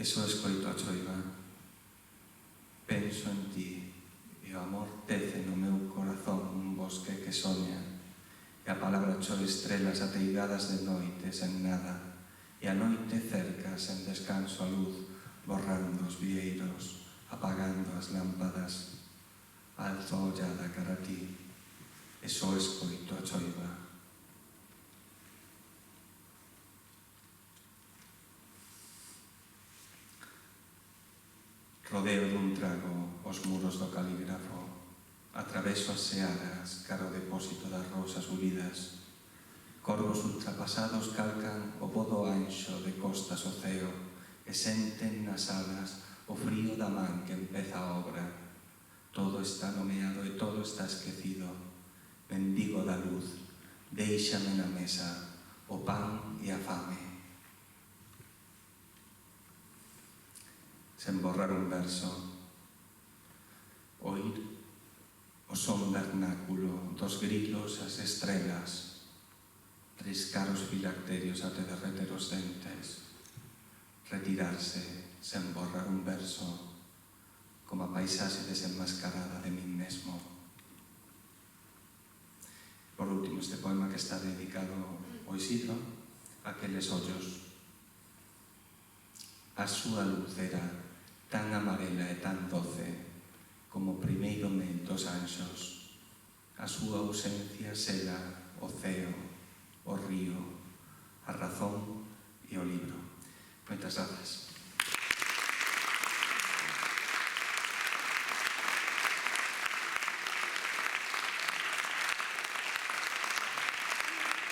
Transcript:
e só escoito a choiva. Penso en ti, e o amor tece no meu corazón un bosque que soña, e a palabra chove estrelas ateigadas de noite sen nada, e a noite cerca sen descanso a luz, borrando os vieiros, apagando as lámpadas. Alzo a ollada cara a ti, e só escoito a choiva. Rodeo dun trago os muros do calígrafo, atraveso as searas cara ao depósito das rosas unidas. Corvos ultrapasados calcan o podo anxo de costas o ceo e senten nas alas o frío da man que empeza a obra. Todo está nomeado e todo está esquecido. Mendigo da luz, déixame na mesa o pan e a fame. Sen borrar un verso, oír o son vernáculo dos grilos as estrelas, riscar os filacterios até derreter os dentes, retirarse sen borrar un verso, como a paisaxe desenmascarada de min mesmo. Por último, este poema que está dedicado ao Isidro, aqueles ollos. A súa luz era tan amarela e tan doce como o primeiro mel dos anxos. A súa ausencia sela o ceo, o río, a razón e o libro. Moitas grazas.